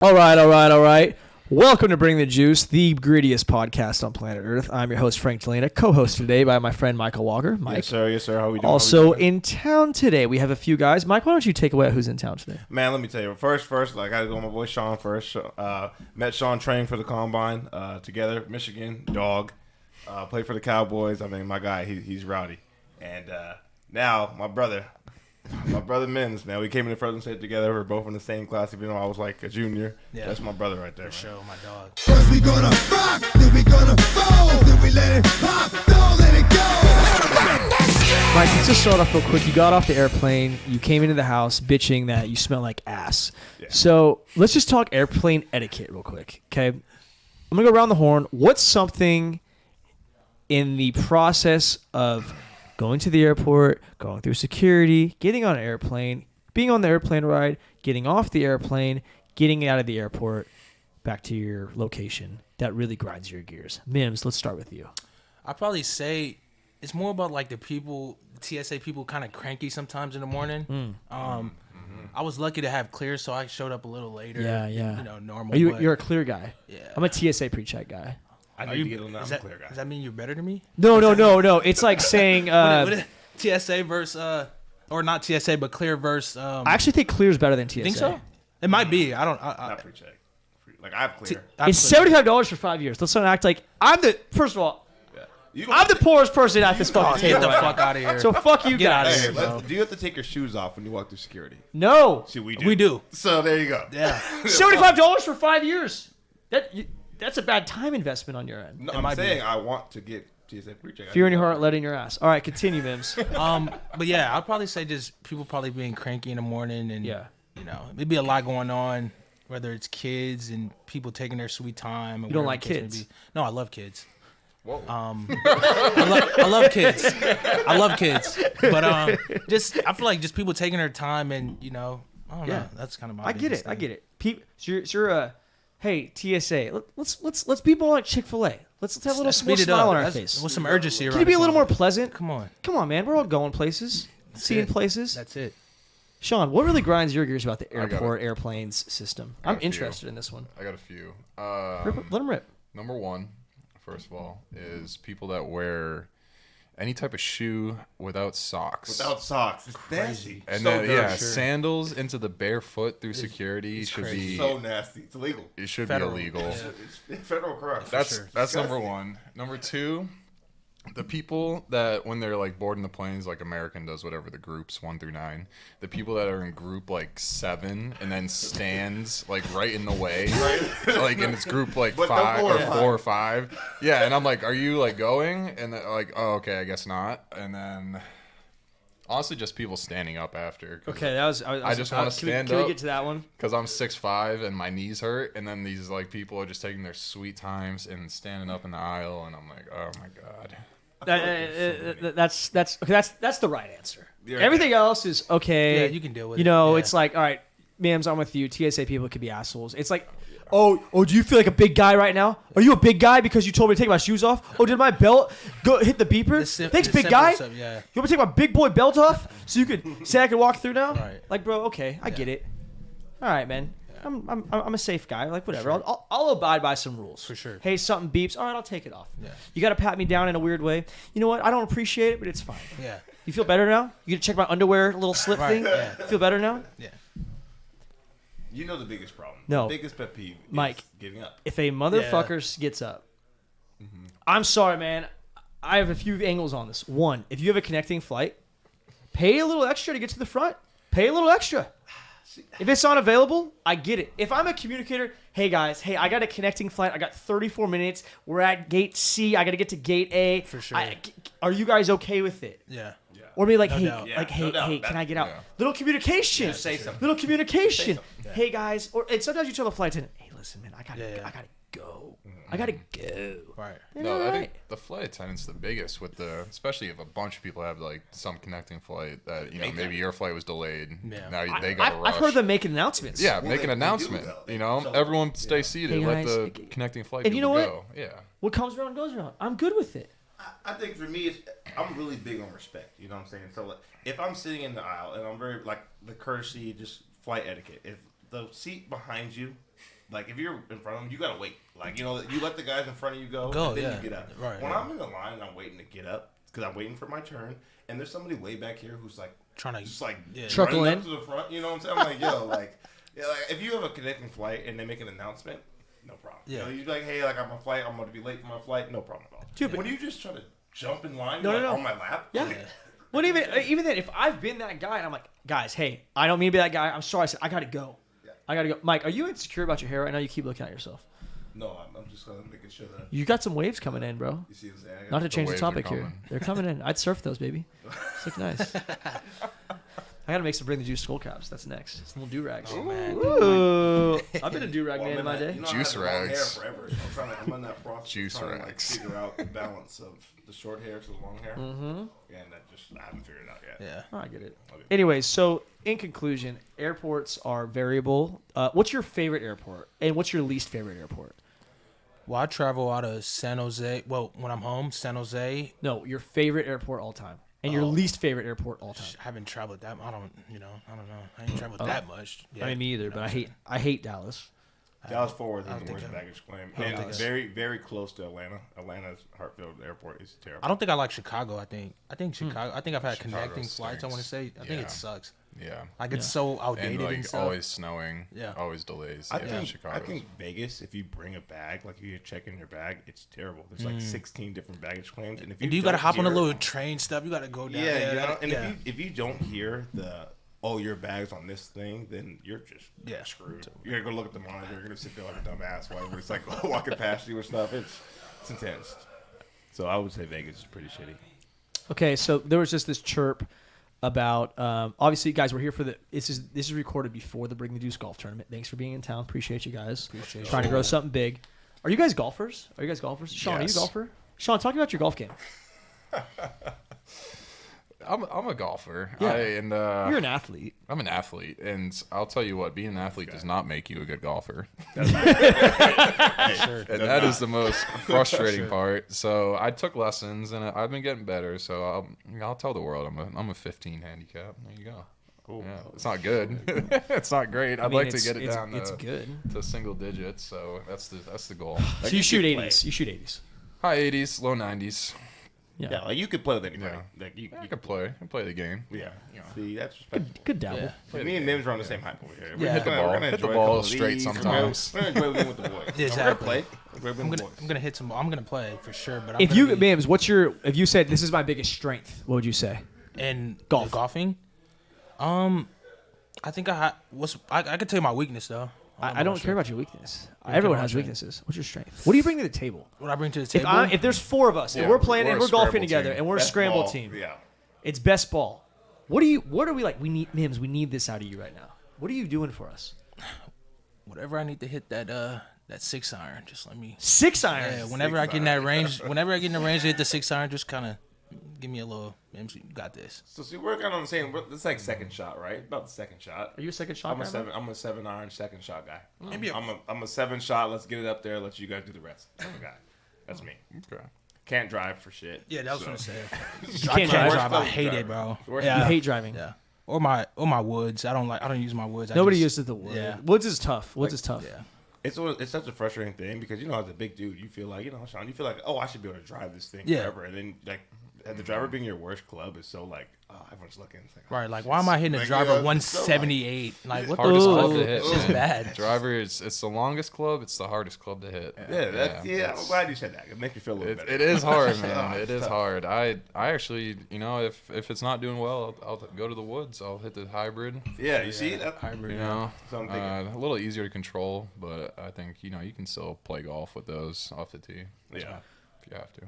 All right. Welcome to Bring the Juice, the grittiest podcast on planet Earth. I'm your host, Frank Dalena, co-hosted today by my friend Mykal Walker. Mike. Yes, sir. How we doing? Also in town today, we have a few guys. Mike, why don't you take away who's in town today? Man, let me tell you. First, I got to go with my boy Sean first. Met Sean training for the Combine together, Michigan, dog. Played for the Cowboys. I mean, my guy, he's rowdy. And now, my brother Mims, man. We came into Fresno State together. We're both in the same class, even though I was like a junior. Yeah. That's my brother right there. For sure, my dog. First we gonna rock, then we gonna fold, then we let it pop, don't let it go. Mike, let's just start off real quick. You got off the airplane. You came into the house bitching that you smell like ass. Yeah. So let's just talk airplane etiquette real quick, okay? I'm going to go around the horn. What's something in the process of going to the airport, going through security, getting on an airplane, being on the airplane ride, getting off the airplane, getting out of the airport, back to your location, that really grinds your gears? Mims, let's start with you. I'd probably say it's more about like the people, TSA people kind of cranky sometimes in the morning. I was lucky to have clear, so I showed up a little later. Yeah. You know, normal. You're a clear guy. Yeah. I'm a TSA pre-check guy. I need to get on that. I'm a clear guy. Does that mean you're better than me? No. It's like saying TSA versus or not TSA, but clear versus. I actually think clear is better than TSA. You think so? It might be. I don't. Not pre-check. Like I have clear. It's $75 for 5 years. Let's not act like I'm the. First of all, I'm the poorest person at this fucking table. Get the fuck out of here. So fuck you guys. Hey, do you have to take your shoes off when you walk through security? No. See, we do. We do. So there you go. Yeah. $75 for 5 years. That's a bad time investment on your end. No, I'm saying I want to get TSA pre-check. Fear in your heart, let in your ass. All right, continue, Mims. But yeah, I'd probably say just people probably being cranky in the morning and you know, maybe a lot going on, whether it's kids and people taking their sweet time. You don't like kids? No, I love kids. Whoa. I love kids. I love kids. But just I feel like just people taking their time and you know, I don't know. That's kind of my. I get it. Hey, TSA, let's be more like Chick-fil-A. Let's have a little more smile on our face. With some urgency around. Can you be a little more pleasant? Come on, man. We're all going places, seeing places. That's it. Sean, what really grinds your gears about the airport airplanes system? I'm interested in this one. I got a few. Let them rip. Number one, first of all, is people that wear any type of shoe without socks. It's crazy. And so then, sandals into the bare foot through security should be so nasty. It's illegal. It should Federal. be illegal. Yeah, it's federal crime. That's number one. Number two, the people that when they're like boarding the planes, like American does whatever the groups 1 through 9, the people that are in group like 7 and then stands like right in the way, like in its group like 5 or 4 or 5. Yeah, and I'm like, are you like going? And they're like, oh, okay, I guess not. And then honestly, just people standing up after. Okay, I just want to stand up. Can we get to that one? Because I'm 6'5" and my knees hurt, and then these like people are just taking their sweet times and standing up in the aisle, and I'm like, oh my god. That's the right answer. Everything else is okay. Yeah, you can deal with it. You know, Yeah. it's like, all right, Mims, I'm with you. TSA people could be assholes. It's like, oh, do you feel like a big guy right now? Are you a big guy because you told me to take my shoes off? Oh, did my belt go hit the beeper? Thanks, big guy. Stuff, yeah. You want me to take my big boy belt off so you could say I could walk through now? Right. Like, bro, okay, I get it. All right, man. I'm a safe guy. Like, whatever. Sure. I'll abide by some rules. For sure. Hey, something beeps. All right, I'll take it off. Yeah. You got to pat me down in a weird way. You know what? I don't appreciate it, but it's fine. Yeah. You feel better now? You get to check my underwear little slip thing? Yeah. Feel better now? Yeah. You know the biggest problem. No. The biggest pet peeve Mike, is getting up. If a motherfucker gets up, I'm sorry, man. I have a few angles on this. One, if you have a connecting flight, pay a little extra to get to the front. Pay a little extra. If it's not available, I get it. If I'm a communicator, hey guys, I got a connecting flight. I got 34 minutes. We're at gate C. I got to get to gate A. For sure. Are you guys okay with it? Yeah. Or be like, No hey, doubt. hey, can I get out? Yeah. Little communication. Yeah, say something. Little communication. Yeah. Hey guys, and sometimes you tell the flight attendant, hey, listen, man, I gotta go. I gotta go. Right. No, I think the flight attendant's the biggest with especially if a bunch of people have like some connecting flight that, you know, maybe your flight was delayed. Yeah. Now they got to rush. I've heard them make announcements. Yeah, Well, make an they announcement. do, though. You know, So, everyone stay seated. Hey, Let guys, the connecting flight and you know people what? go. Yeah. What comes around goes around. I'm good with it. I think for me, I'm really big on respect. You know what I'm saying? So like, if I'm sitting in the aisle and I'm very like the courtesy, just flight etiquette. If the seat behind you Like if you're in front of them, you gotta wait. Like you let the guys in front of you go, and then you get up. Right. When I'm in the line, and I'm waiting to get up because I'm waiting for my turn, and there's somebody way back here who's like trying to just like truckle running in up to the front. You know what I'm saying? I'm like, yo, like if you have a connecting flight and they make an announcement, no problem. Yeah. You're like, hey, like I'm on flight, I'm going to be late for my flight, no problem at all. Dude, when you just try to jump in line, No. on my lap, Yeah. Well, even then, if I've been that guy and I'm like, guys, hey, I don't mean to be that guy. I'm sorry. I gotta go. Yeah. I gotta go. Mike, are you insecure about your hair right now? You keep looking at yourself. No, I'm just gonna making sure that You got some waves coming in, bro. you see what I'm saying. Not to change the waves are topic here. coming. They're coming in. I'd surf those, baby. It's look nice. I gotta make some Bring the Juice skull caps. That's next. Some little do-rags. Oh, man. Ooh. I've been a do-rag man in my day. Juice rags. Forever. I'm in that process. Juice trying to, rags. figure out the balance of the short hair to the long hair. Mm-hmm. And I haven't figured it out yet. Yeah. Oh, I get it. Okay. Anyways, so in conclusion, airports are variable. What's your favorite airport, and what's your least favorite airport? Well, I travel out of San Jose. Well, when I'm home, San Jose. No, your favorite airport all time, and your least favorite airport all time. I haven't traveled that. I don't know. I ain't traveled that much. Yeah. I mean, me either, but I hate Dallas. Dallas Fort Worth I don't is the think worst I- baggage claim. I don't And think it's I- very, very close to Atlanta. Atlanta's Hartfield Airport is terrible. I don't think I like Chicago. I think Chicago. I think I've had Chicago connecting flights. I want to stinks. say. I think Yeah. it sucks. Yeah. Like it's so outdated And and, like stuff. always snowing. Yeah. Always delays. I Yeah, think Chicago's. Vegas, if you bring a bag, like if you check in your bag, it's terrible. There's like 16 different baggage claims, and if And you got to don't hop on a hear- little train stuff. You got to go down yeah, there. you know, and yeah. if you don't hear the your bag's on this thing, then you're just Yeah. screwed. You're gonna go look at the monitor. You're gonna sit there like a dumbass while everybody's like walking past you and stuff. It's intense. So I would say Vegas is pretty shitty. Okay, so there was just this chirp about obviously, guys, we're here for this is recorded before the Bring the Juice golf tournament. Thanks for being in town. Appreciate you guys. Trying to grow something big. Are you guys golfers? Sean, are you Yes. a golfer? Sean, talk about your golf game. I'm a golfer. Yeah. You're You're an athlete. I'm an athlete, and I'll tell you what, being an athlete does not make you a good golfer. Sure. And that is the most frustrating part. So I took lessons, and I've been getting better. So I'll tell the world I'm a 15 handicap. There you go. Cool. Yeah, it's not good. It's not great. I'd mean, like to it's- get it it's- down it's to, good. to single digits. So that's the goal. So you shoot could play. 80s. You shoot 80s. High 80s, low 90s. Yeah, like you could play with anybody. Yeah. Like you I can play. I can play the game. Yeah. You know. See, that's respectful. Good dabble. Yeah. Play Me the and game. Mims are on the same height over here. Yeah. Hit the ball. Hit the ball straight sometimes. We're gonna enjoy the game with the boys. Exactly. We're gonna play. We're I'm gonna gonna I'm gonna hit some. I'm gonna play for sure. But I'm If gonna you, be, Mims, if you said this is my biggest strength, what would you say? and Golf. golfing, I think I could tell you my weakness though. I don't care about your weakness. care Everyone about has your- weaknesses. What's your strength? What do you bring to the table? What I bring to the If, table. if there's four of us and Yeah, we're playing we're and a we're golfing scramble together team. and we're a Best scramble ball. team, Yeah. it's best ball. What are we like? We need Mims. We need this out of you right now. What are you doing for us? Whatever I need to hit that 6-iron, just let me. 6-iron. Yeah, whenever I get in that range, to hit the 6-iron, just kind of give me a little. Mims, you got this. So see, we're kind of on the same. It's like second shot, right? About the second shot. Are you a second shot guy? I'm a 7-iron second shot guy. Maybe a- I'm a 7 shot. Let's get it up there. Let you guys do the rest. I'm a guy. That's me. Okay. Can't drive for shit. Yeah, that was so. gonna say. You I can't can't drive. drive. I Worst hate driver. it, bro. Worst You Yeah, hate driving. yeah. Or my woods. I don't use my woods. Nobody I just, uses the woods. Yeah. Woods is tough. Woods is tough. Yeah. It's such a frustrating thing because as a big dude, you feel like Sean, you feel like I should be able to drive this thing Yeah. forever, and then like the driver being your worst club is so like everyone's looking. It's like, Right, like why am I hitting a Like, driver yeah, it's 178? Like what Hardest the club fuck? to hit. It's just man. bad. Driver it's the longest club. It's the hardest club to hit. Yeah, I'm glad you said that. It makes me feel a little better. It is hard, man. Yeah, It it's is tough. hard. I actually, if it's not doing well, I'll go to the woods. I'll hit the hybrid. Yeah, you see that? Hybrid. You know, So I'm thinking. a little easier to control, but I think you can still play golf with those off the tee. Yeah. If you have to.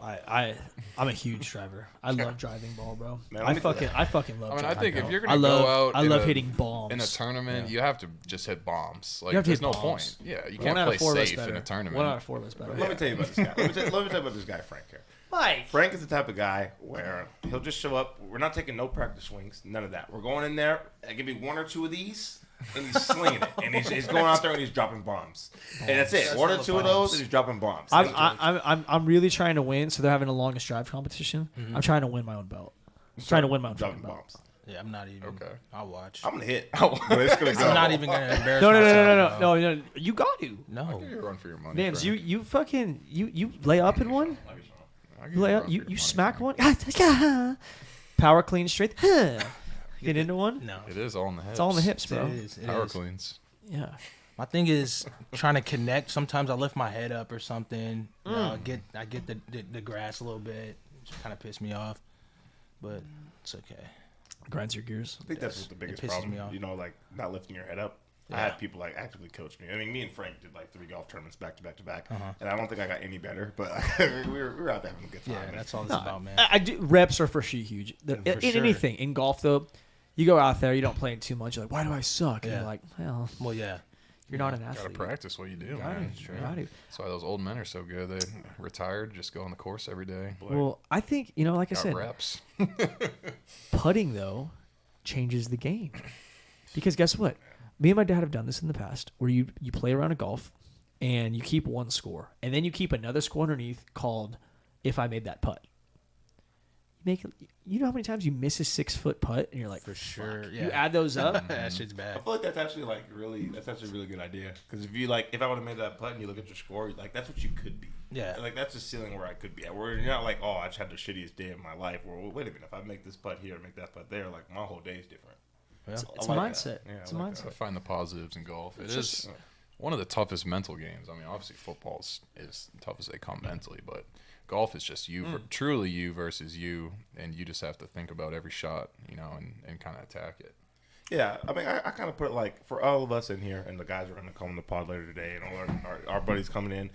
I'm a huge driver. I love driving ball, bro. Man, I let me- fucking love. I mean, I driving think ball. if you're I gonna love, go out, I in love a- hitting bombs in a tournament, you have to just hit bombs. Like, You have to there's hit no bombs. point. Yeah, you One can't out play of four of us safe better. in a tournament. 1 out of 4 of us better. Let me tell you about this guy. Let me tell you about this guy, Frank. Here. Mike. Frank is the type of guy where he'll just show up. We're not taking no practice swings, none of that. We're going in there. I give me 1 or 2 of these, and he's slinging it, and he's going out there and he's dropping bombs, and that's it. 1 or 2 of those, and he's dropping bombs. I'm really trying to win. So they're having the longest drive competition. I'm trying to win my own belt. I'm trying to win my own fucking dropping belt. bombs. Yeah, I'm not even. Okay. I'll watch. I'm gonna hit. But it's gonna go. I'm not even gonna embarrass No. myself. No. You got to. No. I'll give you a run for your money. Mims, Frank. you fucking you lay up in one. I'll give You lay a up. run for You your money, smack Frank. one. Power clean straight. Get into one. No. It is all in the hips. It's all in the hips, bro. It is. Power cleans. Yeah. My thing is trying to connect. Sometimes I lift my head up or something. You know, I get the grass a little bit. It's kind of piss me off, but it's okay. Grinds your gears. I think that's what the biggest pisses problem. me off. You know, like not lifting your head up. I had people like actively coach me. I mean, me and Frank did like 3 golf tournaments back to back to back, and I don't think I got any better. But we were out there having a good time. Yeah, man. that's all it's about, man. I do. Reps are for sure huge. In for sure. anything, in golf though, you go out there, you don't play it too much. You're like, why do I suck? And Yeah. you're like, well, Well, yeah. you're not an Gotta athlete. practice what you do, Gotta, man. gotta. That's why those old men are so good. They retired, just go on the course every day. Well, I think like I Got said, reps. putting though changes the game because guess what? Me and my dad have done this in the past where you play around a golf and you keep one score and then you keep another score underneath called if I made that putt. You know how many times you miss a 6-foot putt and you're like, For sure. fuck. Yeah. You add those up. That shit's I bad. feel like that's actually a really good idea. Because if I would have made that putt and you look at your score, you're like that's what you could be. Yeah. Like that's the ceiling where I could be at. Where you're not like, oh, I just had the shittiest day of my life. Or well, wait a minute, if I make this putt here, make that putt there, like my whole day is different. Yeah. It's I a like mindset. that. Yeah, It's I a like mindset. I find the positives in golf. It It's is just- one of the toughest mental games. I mean, obviously football is tough as they come mentally, but golf is just truly you versus you, and you just have to think about every shot, and kind of attack it. Yeah, I mean, I kind of put it like for all of us in here, and the guys are going to come on the pod later today, and all our buddies coming in.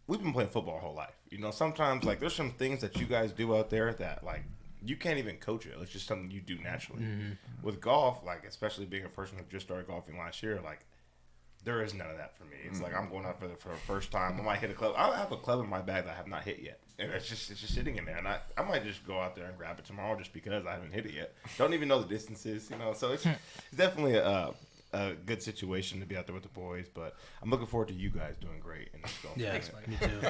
We've been playing football our whole life. Sometimes like there's some things that you guys do out there that like you can't even coach it. It's just something you do naturally. With golf, like especially being a person who just started golfing last year, like there is none of that for me. It's like I'm going out for the first time. I might hit a club. I have a club in my bag that I have not hit yet, and it's just sitting in there. And I might just go out there and grab it tomorrow just because I haven't hit it yet. Don't even know the distances, So it's definitely a good situation to be out there with the boys. But I'm looking forward to you guys doing great in this golf. Yeah, tournament. me too.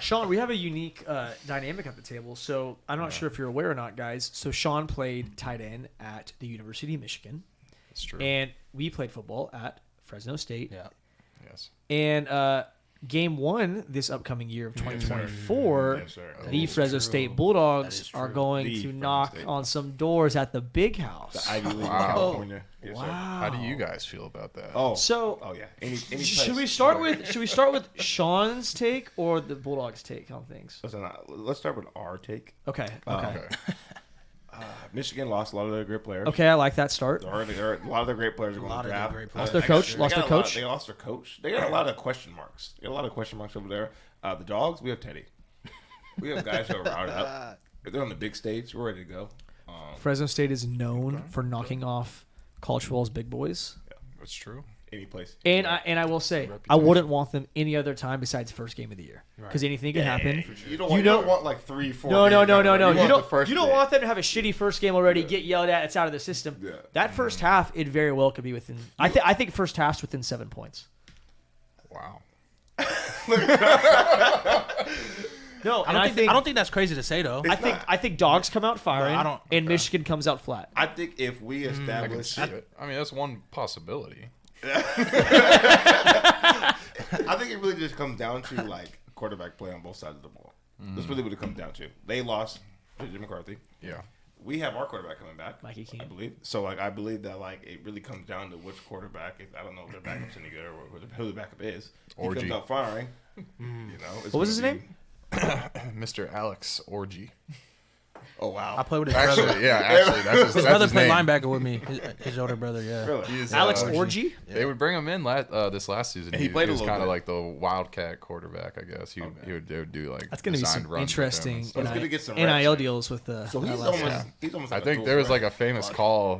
Sean, we have a unique dynamic at the table. So I'm not sure if you're aware or not, guys. So Sean played tight end at the University of Michigan, It's true. and we played football at Fresno State. Yeah. Yes. And game 1 this upcoming year of 2024, Yes, sir. the Oh, Fresno true. State That Bulldogs is are true. going The to Fresno knock State. on some doors at the Big House. The Ivy League in Wow. California. Yes, sir. How do you guys feel about that? Oh, So oh yeah. Any should we place. start with Sean's take or the Bulldogs' take on things? Listen, let's start with our take. Okay. Okay. Michigan lost a lot of their great players. Okay, I like that start. A lot of their great players are going to draft. Lost their coach. Lost their coach. They lost their coach. They got a lot of question marks. They got a lot of question marks over there. The Dogs, we have Teddy. We have guys who are routed up. If they're on the big stage, we're ready to go. Fresno State is known for knocking off college football's big boys. That's true. Any place. And I will say, I wouldn't want them any other time besides first game of the year because anything can happen. You don't want like 3-4. No. games You out of it. don't want them to have a shitty first game already, get yelled at, it's out of the system. Yeah. That first half, it very well could be within. I think first half's within 7 points. Wow. No, and I don't think that's crazy to say though. I think Dogs come out firing, I don't- and Michigan comes out flat. I think if we I can establish, see it. I mean, that's one possibility. I think it really just comes down to like quarterback play on both sides of the ball. That's really what it comes down to. They lost to Jim McCarthy. Yeah. We have our quarterback coming back, Mikey Keene. I believe. So like I believe that like it really comes down to which quarterback. I don't know if their backup's any good or who the backup is. He Orgy. comes out firing. What was his name? Mr. Alex Orgy. Oh wow! I play with his brother. Actually, that's his, His brother his played name. linebacker with me. His older brother, yeah. Really? He is, Alex Orgy? They would bring him in this last season. He played a was little kind of bit. like the wildcat quarterback, I guess. They would do like That's going to be designed some runs with him and interesting stuff. He's gonna get some NIL reps. deals with the. So he's LSU. almost. I Like think a there was dual like a threat. famous call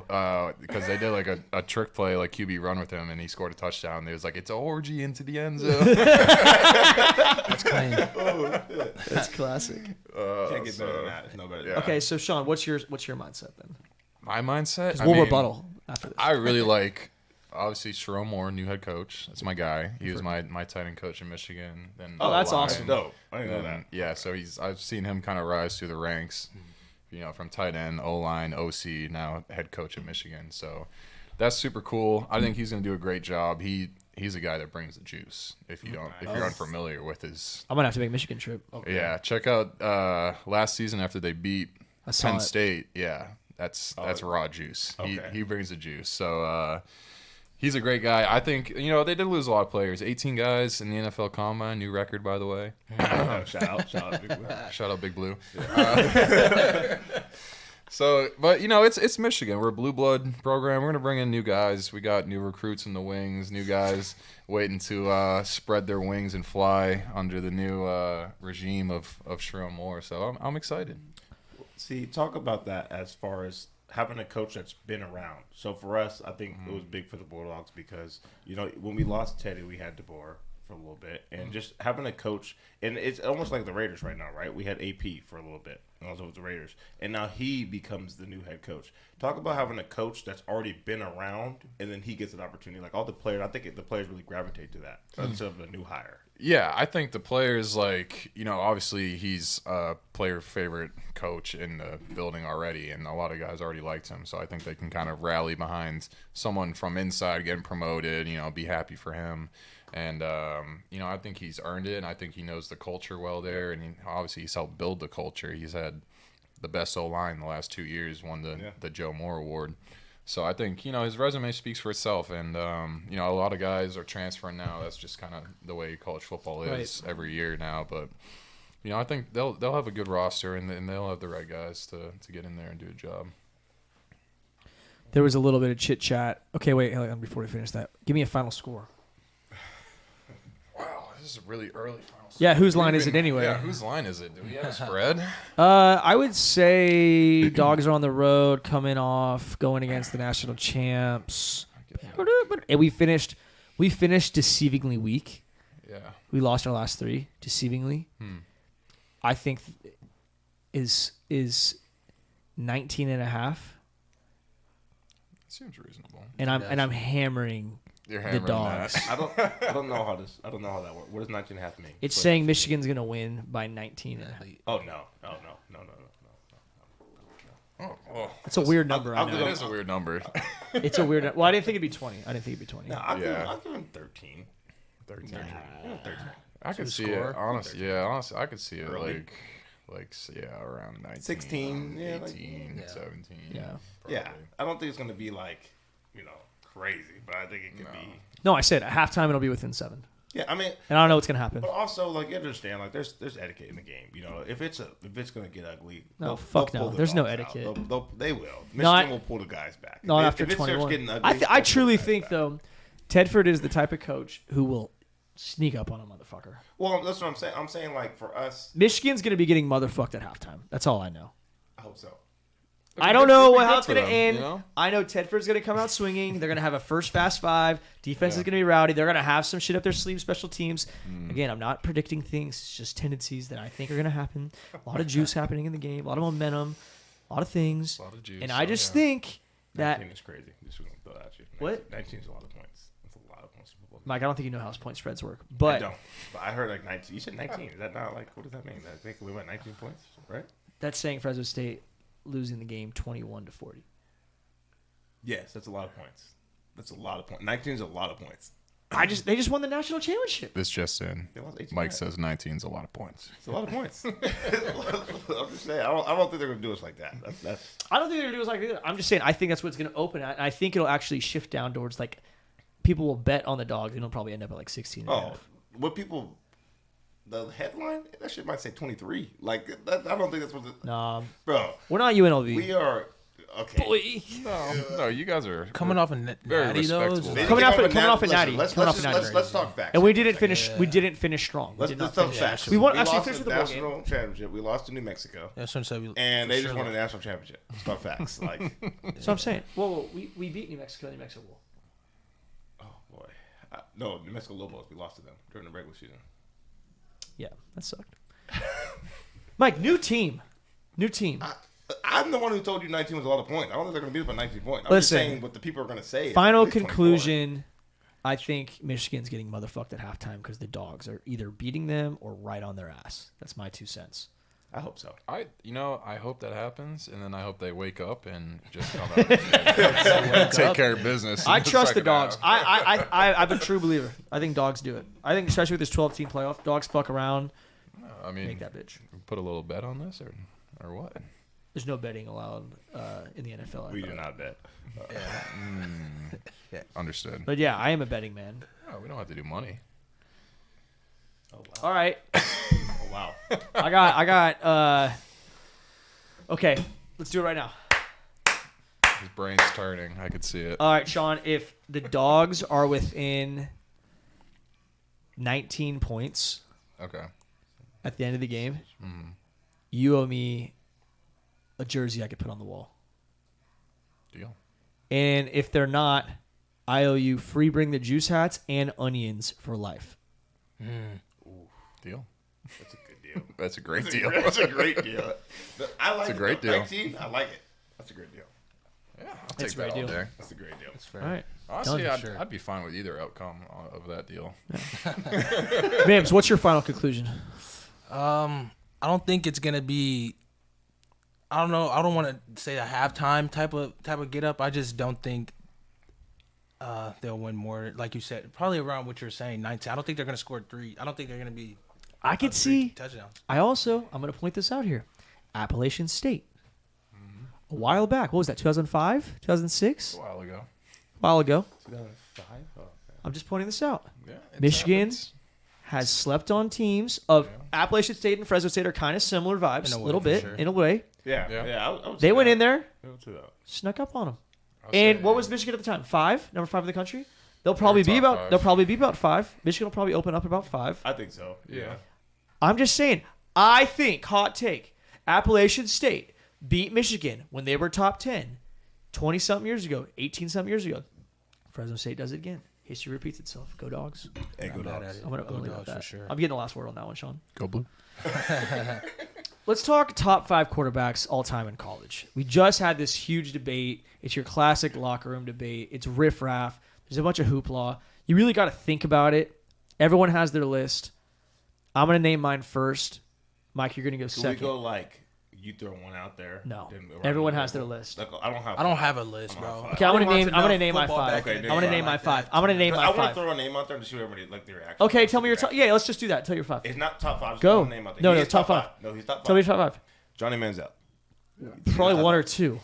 because they did like a trick play, like QB run with him, and he scored a touchdown. There was like, it's an orgy into the end zone. That's clean. That's classic. Can't get better than that. It's no better. Yeah. Okay, so Sean, what's your mindset then? My mindset. I We'll mean, rebuttal after this. I really like, obviously, Sherrone Moore, new head coach. That's my guy. He was my tight end coach in Michigan. Then Oh, that's O-line. awesome. Dope. I didn't know And, that. yeah, so I've seen him kind of rise through the ranks. from tight end, O-line, OC, now head coach at Michigan. So that's super cool. I think he's going to do a great job. He's a guy that brings the juice. If you're unfamiliar with his, I'm gonna have to make a Michigan trip. Okay. yeah, check out last season after they beat Penn State. Yeah, that's raw juice. Okay. He brings the juice. So he's a great guy. I think they did lose a lot of players. 18 guys in the NFL Combine, new record by the way. Shout out, Big Blue. Shout out Big Blue. So, but it's Michigan. We're a blue blood program. We're gonna bring in new guys. We got new recruits in the wings. New guys waiting to spread their wings and fly under the new regime of Sherrone Moore. So I'm excited. See, talk about that as far as having a coach that's been around. So for us, I think it was big for the Bulldogs because when we lost Teddy, we had DeBoer for a little bit, and just having a coach, and it's almost like the Raiders right now, right? We had AP for a little bit, and also with the Raiders, and now he becomes the new head coach. Talk about having a coach that's already been around, and then he gets an opportunity. Like all the players, I think the players really gravitate to that instead of a new hire. Yeah, I think the players, obviously he's a player favorite coach in the building already, and a lot of guys already liked him. So I think they can kind of rally behind someone from inside getting promoted, be happy for him. And, I think he's earned it, and I think he knows the culture well there. And obviously he's helped build the culture. He's had the best O-line the last 2 years, won the Joe Moore Award. So I think, his resume speaks for itself. And, a lot of guys are transferring now. That's just kind of the way college football is every year now. But, I think they'll have a good roster, and they'll have the right guys to get in there and do a job. There was a little bit of chit-chat. Okay, wait, before we finish that, give me a final score. Wow, this is a really early final score. Yeah, whose line is it anyway? Yeah, whose line is it? Do we have a spread? I would say Dogs are on the road, coming off, going against the national champs. And we finished deceivingly weak. Yeah. We lost our last 3 deceivingly. I think is 19 and a half. Seems reasonable. And I'm hammering You're the hammering Dogs. that. I don't know how that works. What does 19 and a half mean? It's saying Michigan's gonna win by 19 and a half. Oh no. Oh, It's a weird number. I it know. is a weird number. It's a weird. Well, I didn't think it'd be 20. No, I'll Yeah. give him 13. 13. 13. I could see score? it. Honestly, I could see it Early. around 19. 16, 18, 17. Yeah. Yeah, probably. I don't think it's gonna be crazy, but I think it could be. No, I said at halftime it'll be within 7. Yeah, I mean, And I don't know what's gonna happen. but also you understand there's etiquette in the game. If it's gonna get ugly, No, they'll fuck pull no. the There's no dogs out. etiquette. They will. No, Michigan will pull the guys back. Not If after it starts 21. getting ugly, I they'll pull truly the guys think back. though, Tedford is the type of coach who will sneak up on a motherfucker. Well, that's what I'm saying. I'm saying for us, Michigan's gonna be getting motherfucked at halftime. That's all I know. I hope so. I don't know It'd be how good it's for going to them, end. I know Tedford's going to come out swinging. They're going to have a first fast 5. Defense is going to be rowdy. They're going to have some shit up their sleeve, special teams. Again, I'm not predicting things. It's just tendencies that I think are going to happen. A lot of juice happening in the game. A lot of momentum. A lot of things. A lot of juice. And I just think that... 19 is crazy. Just gonna throw that at you. What? 19 is a lot of points. That's a lot of points. Mike, I don't think you know how point spreads work. I But don't. But I heard 19. You said 19. Is that not what does that mean? I think we went 19 points, right? that's saying Fresno State losing the game 21-40. Yes, that's a lot of points. That's a lot of points. 19 is a lot of points. They just won the national championship. This just in. They lost 18. Mike says 19 is a lot of points. It's a lot of points. I'm just saying. I don't think they're gonna do us like that. That's I don't think they're going to do it like that. I'm just saying I think that's what it's going to open at. And I think it'll actually shift down towards people will bet on the Dogs and it'll probably end up at 16 and a half. what people. The headline that shit might say 23. I don't think that's what. Nah, Bro, we're not UNLV. we are okay. Boy. No, you guys are Coming off a very natty though. respectable. They Coming didn't off get a natty. Let's Coming off a natty. talk facts. And we didn't finish. We didn't finish strong. We Let's did not talk finish. facts. We won. Actually, lost finished the with the bowl game. national championship. We lost to New Mexico, That's what I'm saying. and they just won a national championship. Let's talk facts. So I'm saying, whoa, we beat New Mexico in New Mexico Bowl. Oh boy, no, New Mexico Lobos. We lost to them during the regular season. Yeah, that sucked. Mike, new team. I'm the one who told you 19 was a lot of points. I don't think they're going to beat us by 19 points. I'm just Listen, saying what the people are going to say. is Final at least 24. conclusion. I think Michigan's getting motherfucked at halftime because the Dogs are either beating them or right on their ass. That's my 2 cents. I hope so. I hope that happens, and then I hope they wake up and just come out and take care of business. I in trust the second Dogs. half. I'm a true believer. I think Dogs do it. I think especially with this 12-team playoff, Dogs fuck around, I mean, make that bitch. put a little bet on this, or what? There's no betting allowed in the NFL. We do not bet. Understood. But yeah, I am a betting man. Oh, we don't have to do money. All right. Oh, wow. I got okay, let's do it right now. His brain's turning. I could see it. All right, Sean, if the Dogs are within 19 points Okay. at the end of the game, you owe me a jersey I could put on the wall. Deal. And if they're not, I owe you free Bring the Juice hats and onions for life. Deal. That's a good deal. That's a great deal. That's a great deal. I like a great it. deal. 19, I like it. That's a great deal. Yeah, I'll That's take a great that all deal. day. That's a great deal. All right. Honestly, Done. I'd be fine with either outcome of that deal. Mims, what's your final conclusion? I don't think it's gonna be. I don't know. I don't want to say a halftime type of get up. I just don't think they'll win more. Like you said, probably around what you're saying, 19. I don't think they're gonna score 3. I don't think they're gonna be. I could 3 see. touchdowns. I'm going to point this out here. Appalachian State. A while back. What was that, 2005? 2006? A while ago. A while ago. 2005? Oh, okay. I'm just pointing this out. Yeah, it Michigan happens. has slept on teams of Appalachian State and Fresno State are kind of similar vibes, In a a way, little for bit, sure. in a way. Yeah. Yeah. Yeah. I would They say went that. in there, I would say that. snuck up on them. I'll And say what was Michigan at the time? 5? Number 5 in the country? They'll probably be top about. 5. They'll probably be about 5. Michigan will probably open up about 5. I think so. Yeah. I'm just saying. I think hot take. Appalachian State beat Michigan when they were top 10, 20-something years ago, 18-something years ago. Fresno State does it again. History repeats itself. Go Dogs. Hey, go Not mad Dogs. at it. I'm gonna Go leave it at Dogs that. for sure. I'm getting the last word on that one, Sean. Go Blue. Let's talk top 5 quarterbacks all time in college. We just had this huge debate. It's your classic locker room debate. It's riffraff. There's a bunch of hoopla. You really got to think about it. Everyone has their list. I'm going to name mine first. Mike, you're going to go Can second. we go like you throw one out there? No. then Everyone around has the their circle? list. Like, I don't have. I don't five. have a list, I don't have bro. five. Okay, I'm I going to watch name enough my football 5. back in Okay, the I'm going to day name my like 5. that. I'm going to name I my want to 5. throw a name out there to see everybody like their reaction. Okay, tell me your top. Yeah, let's just do that. Tell your 5. It's not top 5. Just Go. throw a name out there. No, He no, is top 5. No, he's top 5. Tell me your top 5. Johnny Manziel. Probably 1 or 2.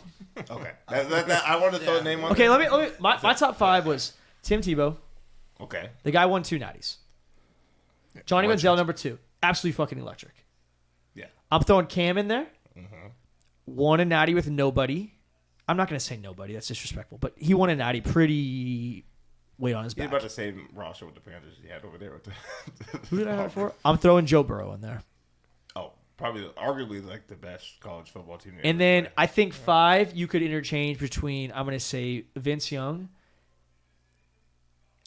Okay. I wanted to throw a name on Okay, there. let me. My top 5 was Tim Tebow. Okay. The guy won 2 natties. Johnny Legend. Manziel, number 2. Absolutely fucking electric. Yeah. I'm throwing Cam in there. Won a natty with nobody. I'm not going to say nobody. That's disrespectful. But he won a natty pretty weight on his He's back. about the same roster with the Panthers he had over there. With the Who did I have for? I'm throwing Joe Burrow in there. Oh, probably arguably like the best college football team. to And ever then play. I think 5, you could interchange between, I'm going to say, Vince Young,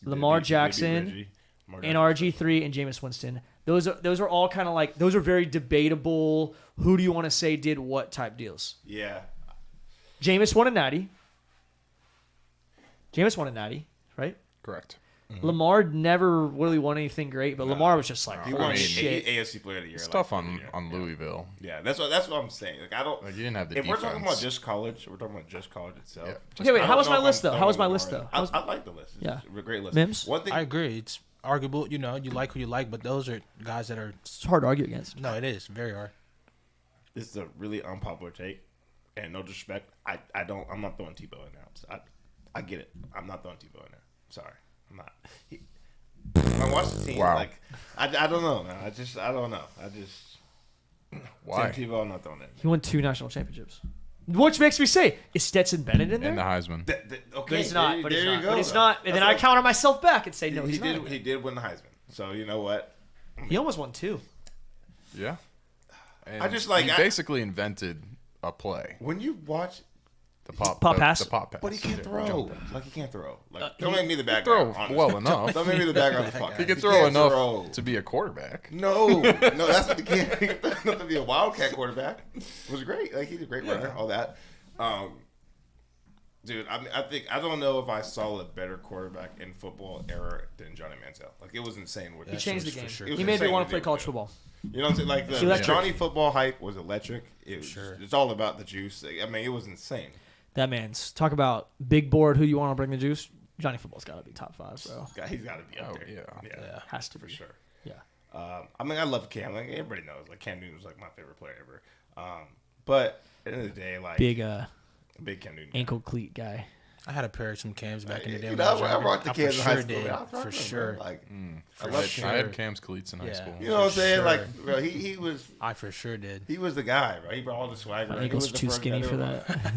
Lamar Maybe Jackson, Reggie. Lamar and Jackson. RG3 and Jameis Winston. Those are all kind of like, those are very debatable, who do you want to say did what type deals. Yeah. Jameis won a natty. Right? Correct. Lamar never really won anything great, but Lamar was just like, He holy won shit. AFC Player of the Year. It's like, tough every year. on Louisville. Yeah, that's what I'm saying. Like I don't. Like, you didn't have the If we're defense. talking about just college, we're talking about just college itself. Yeah. Okay, wait, I how don't was know my if list, I'm though? How was my throwing list, Lamar though? in. I like the list. It's Yeah. a great list. Mims? One thing. I agree. It's arguable. You know, you like who you like, but those are guys that are. It's hard to argue against. No, it is very hard. This is a really unpopular take, and no disrespect. I'm not throwing Tebow in there. I get it. I'm not throwing Tebow in there. Sorry, I'm not. When I watch the team, Wow. like I don't know, man. I don't know. Why? Tim Tebow, I'm not throwing it. He won 2 national championships. Which makes me say, is Stetson Bennett in there? And the Heisman. Okay, But he's not. But he's there you not. go, But he's though. not. And That's then I what- counter myself back and say, no, he he's did. not. He did win the Heisman. So you know what? He almost won 2. Yeah. And I just like- he basically invented a play. When you watch, The pop pass? The pop pass. but he can't Yeah, throw. jump pass. Like he can't throw. Like don't make me the bad throw guy. honestly. well enough. Don't make me the bad guy on this podcast. He can throw enough throw. to be a quarterback. No, that's what he can't. He can't not to be a Wildcat quarterback. It was great. Like he's a great runner. All that. Dude, I don't know if I saw a better quarterback in football era than Johnny Manziel. Like, it was insane. He changed the game. sure. He made me want to play college football. You know what I'm saying? Like, the electric. Johnny football hype was electric. It's all about the juice. I mean, it was insane. That man's talk about big board. Who you want to bring the juice? Johnny football's got to be top 5, bro. He's got to be up there. Yeah. Has to For be. sure. Yeah. I mean, I love Cam. Like, everybody knows. Like, Cam Newton was like my favorite player ever. But at the end of the day, like Big Cam Newton ankle cleat guy. I had a pair of some Cams back in the day. You when I know, was I younger. rocked the I Cams in high school. did. I was rocking For them, sure. bro. Like, I had Cam's cleats in high Yeah. school. you know what I'm saying? sure. Like, bro, he was I for sure did. he was the guy, bro. He brought all the swagger. My He ankle's was the too first skinny guy for to- that.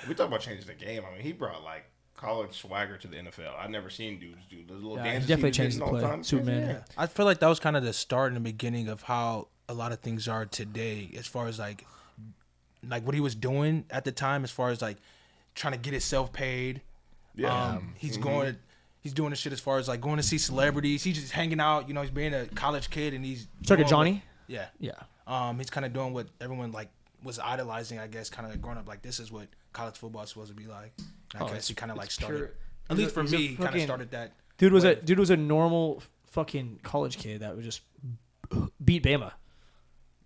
We talk about changing the game. I mean, he brought like college swagger to the NFL. I've never seen dudes do the little Yeah, he dances. definitely was changed doing the all play. time. Superman. Yeah. I feel like that was kind of the start and the beginning of how a lot of things are today, as far as like what he was doing at the time, as far as like trying to get himself paid. Yeah. He's going. He's doing the shit as far as like going to see celebrities. He's just hanging out. You know, he's being a college kid and he's. Talking doing Johnny? what- yeah. Yeah. He's kind of doing what everyone like was idolizing. I guess kind of like growing up like this is what college football is supposed to be like. And I guess he kind of like started. pure- At least for he's a me, he kind of fucking- started that. Dude was a normal fucking college kid that would just beat Bama,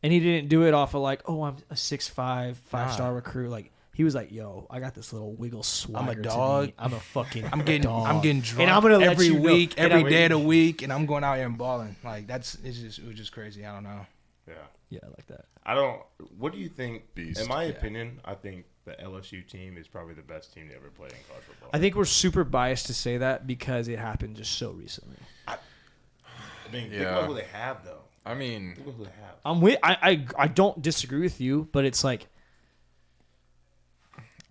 and he didn't do it off of like, oh, I'm a 6'5", 5-star recruit. Like, he was like, yo, I got this little wiggle swagger. to dog. me. I'm a fucking. I'm getting dog. drunk and I'm gonna let every you know- week, and every I'm- day of the week, and I'm going out here and balling. Like it was just crazy. I don't know. Yeah. Yeah, I like that. I don't. What do you think? Beast. In my opinion, I think the LSU team is probably the best team to ever play in college football. I think we're super biased to say that because it happened just so recently. I mean, think Yeah. about who they have, though. I mean, Think about who they have. I'm with. I don't disagree with you, but it's like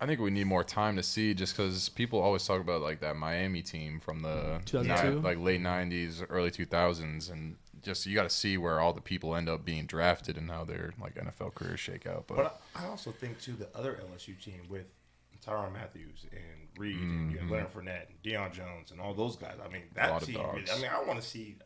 I think we need more time to see, just because people always talk about like that Miami team from the 2002? like late '90s, early 2000s, and just you got to see where all the people end up being drafted and how their like NFL careers shake out. But I also think too the other LSU team with Tyrann Matthews and Reed and you know, Leonard Fournette and Deion Jones and all those guys. I mean, that lot of team. dogs. I mean, I really want to see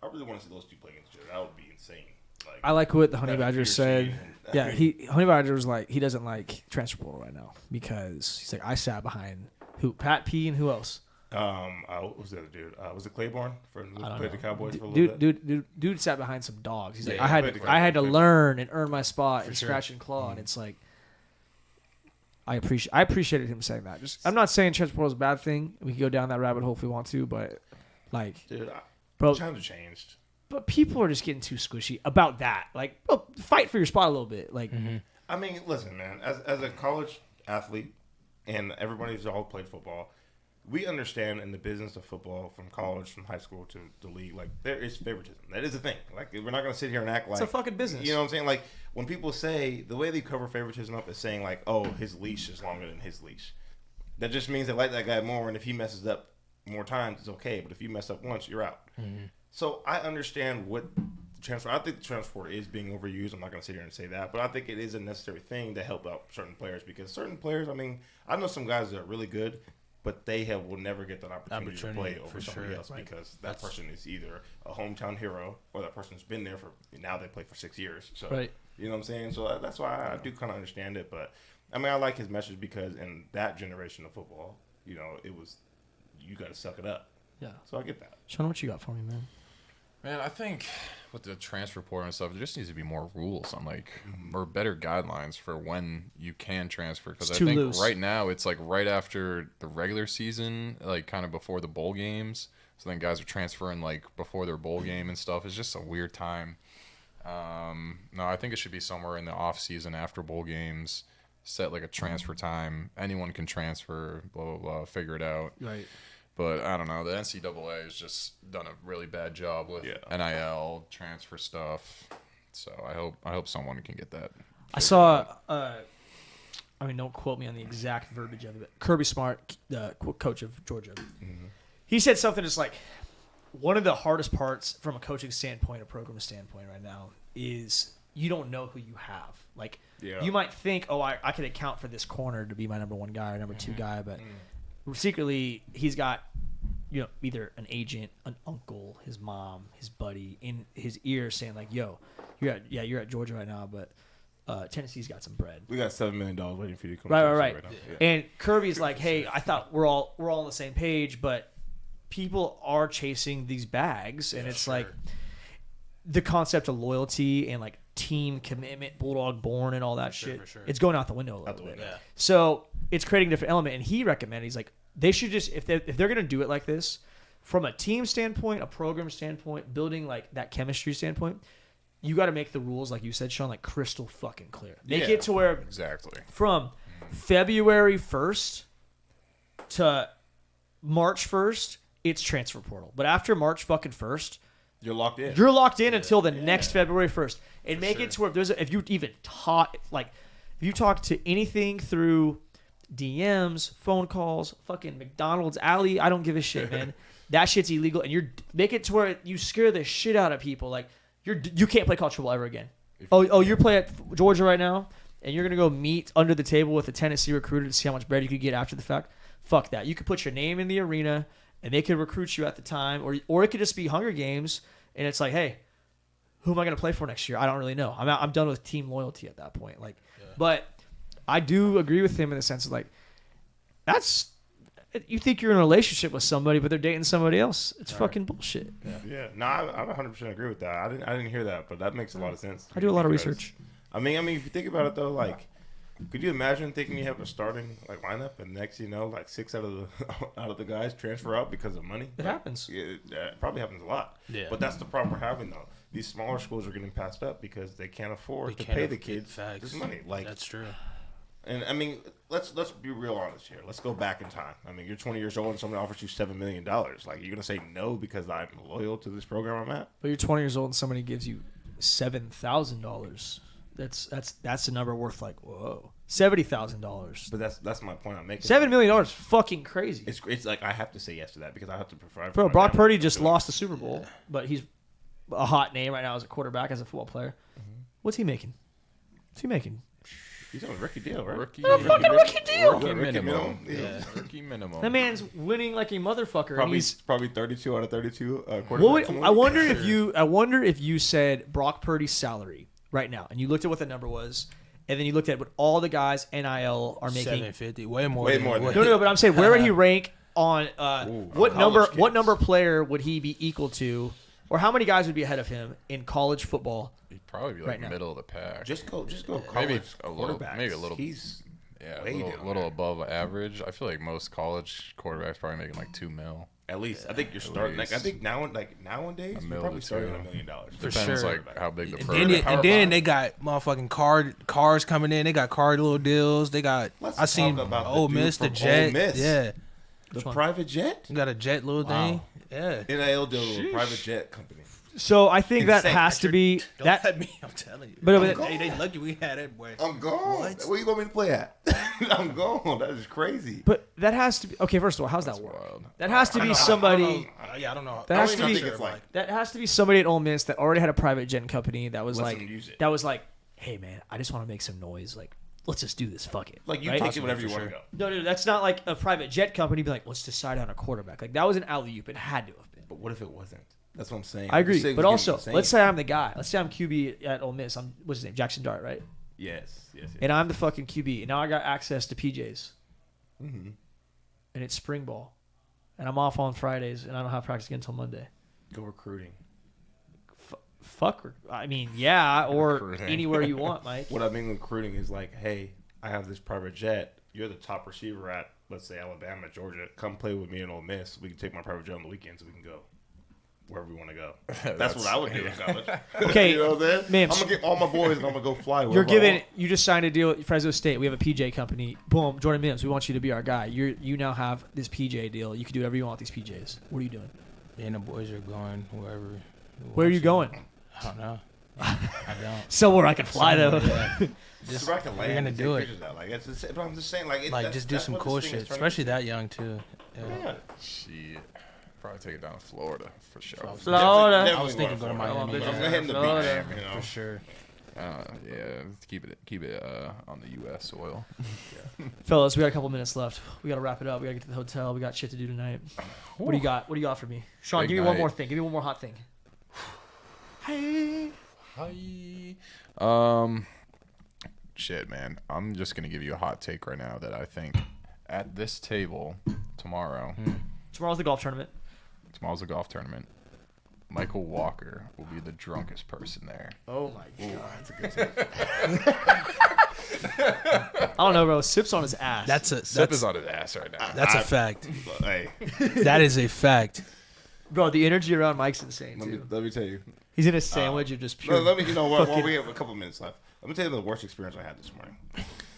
those two play against each other. That would be insane. Like, I like what the Honey That Badger appears said. to be- Yeah, Honey Badger was like he doesn't like transfer portal right now because he's like I sat behind who Pat P and who else? what was the other dude? Was it Claiborne from I don't played the know. Cowboys for a little bit? Dude sat behind some dogs. He's like Yeah, I played the had to Cowboys. learn and earn my spot and sure. scratch and claw, and it's like I appreciated him saying that. Just I'm not saying transfer portal is a bad thing. We can go down that rabbit hole if we want to, but like, Dude, bro, times have changed. but people are just getting too squishy about that. Like, bro, fight for your spot a little bit. Like, I mean, listen, man. As a college athlete, and everybody's all played football, we understand in the business of football, from college, from high school to the league, like there is favoritism. That is a thing. Like we're not gonna sit here and act like a fucking business. You know what I'm saying? Like when people say the way they cover favoritism up is saying like, oh, his leash is longer than his leash. That just means they like that guy more, and if he messes up more times, it's okay. But if you mess up once, you're out. So I understand what the transfer. I think the transfer is being overused. I'm not going to sit here and say that, but I think it is a necessary thing to help out certain players because certain players. I mean, I know some guys that are really good, but they will never get that opportunity to play over for somebody sure. else because that person is either a hometown hero or that person's been there for now they play for 6 years. So Right. you know what I'm saying. So that's why I do kind of understand it. But I mean, I like his message because in that generation of football, you know, it was you got to suck it up. yeah. So I get that. Sean, what you got for me, man? Man, I think with the transfer portal and stuff, there just needs to be more rules on like or better guidelines for when you can transfer. Because I It's too think loose. right now it's like right after the regular season, like kind of before the bowl games. So then guys are transferring like before their bowl game and stuff. It's just a weird time. No, I think it should be somewhere in the off season after bowl games. Set like a transfer time. Anyone can transfer. Blah blah blah. Figure it out. Right. But I don't know. The NCAA has just done a really bad job with NIL transfer stuff. So I hope someone can get that. I saw. I mean, don't quote me on the exact verbiage of it. Kirby Smart, the coach of Georgia, he said something that's like one of the hardest parts from a coaching standpoint, a program standpoint, right now is you don't know who you have. Like you might think, oh, I can account for this corner to be my number one guy or number two guy, but secretly he's got either an agent, an uncle, his mom, his buddy in his ear saying like, yo, you're at Georgia right now, but Tennessee's got some bread. We got $7 million waiting for you to come. Right. Yeah. And Kirby's like, hey, I thought we're all on the same page, but people are chasing these bags, and it's like the concept of loyalty and like team commitment, Bulldog born, and all that shit. For sure. It's going out the window a little bit. Yeah. So it's creating a different element. And he recommended, he's like, they should just if they're gonna do it like this, from a team standpoint, a program standpoint, building like that chemistry standpoint, you got to make the rules, like you said, Sean, like crystal fucking clear. Make it to where Exactly. from February 1st to March 1st, it's transfer portal. But after March fucking 1st, You're locked in. you're locked in until the next February 1st. And make it to where if you even taught, like, if you talk to anything through DMs, phone calls, fucking McDonald's alley, I don't give a shit, man. That shit's illegal. And make it to where you scare the shit out of people. Like, you can't play college football ever again. You're playing at Georgia right now, and you're gonna go meet under the table with a Tennessee recruiter to see how much bread you could get after the fact. Fuck that. You could put your name in the arena, and they could recruit you at the time, or it could just be Hunger Games, and it's like, hey, who am I gonna play for next year? I don't really know. I'm done with team loyalty at that point. Like, but I do agree with him in the sense of like, that's. You think you're in a relationship with somebody, but they're dating somebody else. It's fucking bullshit. Yeah. No, I 100% agree with that. I didn't hear that, but that makes a lot of sense. I do a lot of Because, research. I mean, if you think about it though, like, could you imagine thinking you have a starting like lineup, and next you know, like 6 out of the guys transfer out because of money? It happens. It probably happens a lot. Yeah. But that's the problem we're having though. These smaller schools are getting passed up because they can't afford to pay the kids this money. Like, that's true. And I mean, let's be real honest here. Let's go back in time. I mean, you're 20 years old and someone offers you $7 million. Like, you're gonna say no because I'm loyal to this program I'm at? But you're 20 years old and somebody gives you $7,000. That's a number worth like, whoa, $70,000. But that's my point I'm making. $7 million is fucking crazy. It's like I have to say yes to that because I have to provide. Bro, for my Brock family. Purdy just lost the Super Bowl, but he's a hot name right now as a quarterback, as a football player. What's he making? He's on a rookie deal, right? Rookie minimum. Yeah, rookie minimum. That man's winning like a motherfucker. and he's Probably 32 out of 32 What quarterbacks. would, I wonder if you said Brock Purdy's salary right now, and you looked at what the number was, and then you looked at what all the guys NIL are making. 750, way more. Way than more than what- No, but I'm saying where would he rank on what number? kids. What number player would he be equal to, or how many guys would be ahead of him in college football? He'd probably be like Right now. middle of the pack. just go. Maybe College a little, quarterbacks. maybe a little. He's Yeah, way a down little there. above average. I feel like most college quarterbacks probably making like $2 million. At least I think you're starting. Like, I least. think nowadays you're mil probably to starting two. at $1 million. For Depends sure. like how big the And program. then they got motherfucking cars coming in. They got card little deals. They got. Let's I seen talk about the Ole dude Miss, the from jet. Ole Miss. Yeah, The private jet. you got a jet little thing. Yeah. NIL deal with a private jet company. So I think that Insane. has to be Don't that. let me. I'm telling you. But- they lucky we had it, boy. I'm gone. What? Where you want me to play at? I'm gone. That is crazy. But that has to be okay. First of all, how's that work? wild. That has to I be know. somebody. I don't know. That I has don't to even be. think it's like That has to be somebody at Ole Miss that already had a private jet company that was Let like them use it. that was like, hey man, I just want to make some noise. Like, let's just do this. Fuck it. you right? take it whenever you want to go. No, that's not like a private jet company. Be like, let's decide on a quarterback. Like that was an alley oop. It had to have been. But what if it wasn't? That's what I'm saying. I agree. This thing's But getting also, insane. let's say I'm the guy. Let's say I'm QB at Ole Miss. What's his name? Jackson Dart, right? yes. And I'm the fucking QB. And now I got access to PJs. Mm-hmm. And it's spring ball. And I'm off on Fridays. And I don't have practice again until Monday. Go recruiting. I mean, yeah. Or Recruiting. anywhere you want, Mike. What I mean with recruiting is like, hey, I have this private jet. You're the top receiver at, let's say, Alabama, Georgia. Come play with me in Ole Miss. We can take my private jet on the weekends and we can go wherever we want to go. That's what I would do in college. Okay, You know what I'm saying? Mims. I'm going to get all my boys and I'm going to go fly. You're wherever I given. want. You just signed a deal with Fresno State. We have a PJ company. Boom, Jordan Mims. We want you to be our guy. You now have this PJ deal. You can do whatever you want with these PJs. What are you doing? Me and the boys are going wherever. Where are you going? I don't know. I don't. Somewhere I can fly though. Yeah. Just so I can we're land gonna and do take it. pictures of that. Like, it's just, but I'm just saying, like, Like just do some cool shit, especially that young too. Yeah. Shit. Probably take it down to Florida for sure. Florida. Definitely I was thinking go to Florida. Miami. I'm hitting the Florida. beach, you know. For sure. Yeah, keep it on the U.S. soil. Fellas, we got a couple minutes left. We got to wrap it up. We got to get to the hotel. We got shit to do tonight. What do you got? What do you got for me? Sean, Big give me one night. more thing. Give me one more hot thing. Hey. Hi. Shit, man. I'm just gonna give you a hot take right now that I think at this table tomorrow. Tomorrow's the golf tournament. Tomorrow's the golf tournament. Mykal Walker will be the drunkest person there. Oh my god. That's a good take. I don't know, bro. Sips on his ass. Sip is on his ass right now. That's a fact. Hey, That is a fact. Bro, the energy around Mike's insane too. let me tell you. He's in a sandwich of just pure. Let me, you know what? fucking- We have a couple minutes left. Let me tell you the worst experience I had this morning.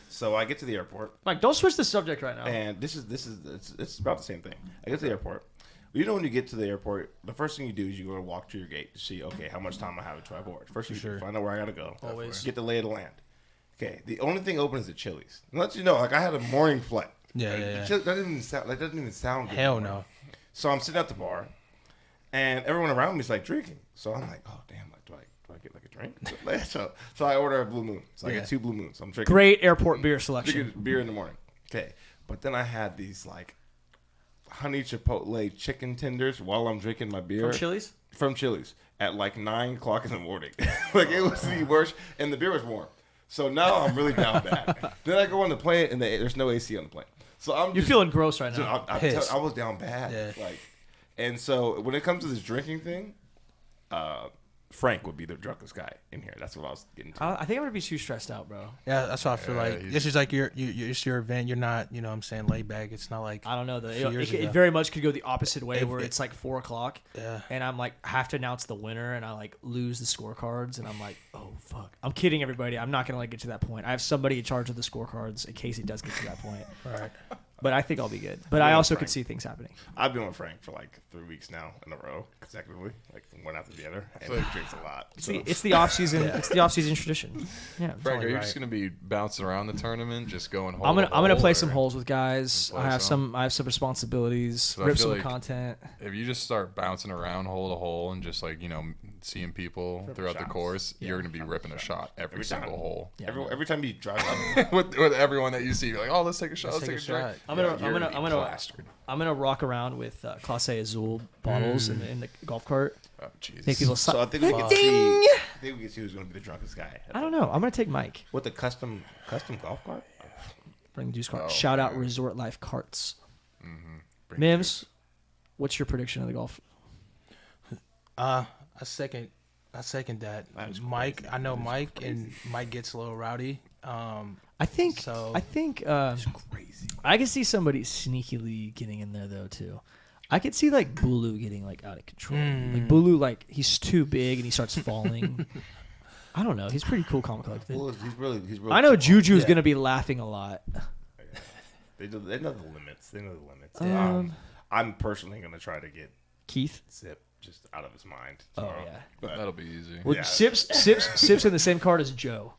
So I get to the airport, Mike, don't switch the subject right now. and it's about the same thing. I get to the airport. You know, when you get to the airport, the first thing you do is you go to walk to your gate to see, okay, how much time I have until I board. First, you find out where I gotta go. Always. Get the lay of the land. Okay, the only thing open is the Chili's. And let you know, like I had a morning flight. Yeah. That doesn't even sound good. Hell no. So I'm sitting at the bar, and everyone around me is like drinking. So I'm like, oh damn, like do I get like a drink? so I order a Blue Moon. So I get 2 Blue Moons. I'm drinking. Great airport beer selection. Drinking beer in the morning. Okay, but then I had these like honey chipotle chicken tenders while I'm drinking my beer From Chili's? From Chili's at like 9 o'clock in the morning. Like it was the worst, and the beer was warm. So now I'm really down bad. Then I go on the plane, and there's no AC on the plane. So You're feeling gross right now. I was down bad. Yeah. Like, and so when it comes to this drinking thing, Frank would be the drunkest guy in here. That's what I was getting to. I think I'm gonna be too stressed out, bro. Yeah, that's what I feel like. he's- This is like it's your event. You're not, you know what I'm saying, laid back. It's not like I don't know. few years It ago. very much could go the opposite way, If where it- it's like 4 o'clock, Yeah. and I'm like have to announce the winner, and I like lose the scorecards, and I'm like, oh fuck. I'm kidding everybody. I'm not gonna like get to that point. I have somebody in charge of the scorecards in case it does get to that point. Right. But I think I'll be good. But I also could see things happening. I've been with Frank for like 3 weeks now in a row consecutively, like one after the other, and he drinks a lot. So. It's the off season. It's the off season tradition. Yeah. it's Frank, only are you right. just gonna be bouncing around the tournament, just going hole I'm gonna to I'm gonna hole, play or- some holes with guys. Play I have some? some responsibilities. So I Rip feel some like- content. If you just start bouncing around hole to hole and just like seeing people throughout the shots. course, you're gonna be ripping a shot every single time. hole. Yeah. Every time you drive up, with everyone that you see, you're like, oh, let's take a shot, let's take a drink. shot. I'm gonna rock around with Clase Azul bottles in the golf cart. Oh, jeez. Make people so I think we can Ding! see. I think we can see who's going to be the drunkest guy. I don't know. I'm gonna take Mike. With the custom golf cart. Bring the juice cart. Oh, Shout out man. Resort Life Carts. Bring Mims, what's your prediction of the golf? I second that. That's Mike, crazy. I know Mike, and Mike gets a little rowdy. I think So- Crazy. I can see somebody sneakily getting in there though too. I could see like Bulu getting like out of control. Like Bulu, like he's too big and he starts falling. I don't know. He's pretty cool, calm, collected. Well, he's really. I know Juju's Yeah. gonna be laughing a lot. They know the limits. They know the limits. I'm personally going to try to get Keith. Zip just out of his mind. Oh Tomorrow. yeah. But That'll be easy. Well, Yeah. Sips in the same card as Joe.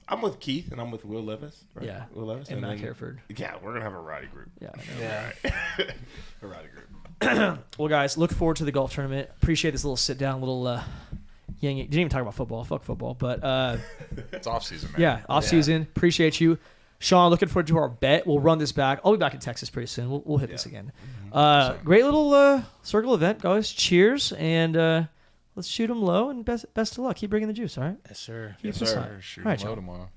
I'm with Keith and I'm with Will Levis. Right? Yeah. Will Levis And Matt then- Hereford. Yeah, we're gonna have a rowdy group. Yeah. I know. Yeah. A rowdy group. Well, guys, look forward to the golf tournament. Appreciate this little sit down, little yang. Didn't even talk about football. Fuck football, but It's off season, man. yeah, off season. Appreciate you, Sean. Looking forward to our bet. We'll run this back. I'll be back in Texas pretty soon. We'll hit this again. Great little circle event, guys. Cheers, and let's shoot them low and best of luck. Keep bringing the juice. All right. Yes, sir. Keep Yes, us sir. high. Shoot All right, him low y'all. tomorrow.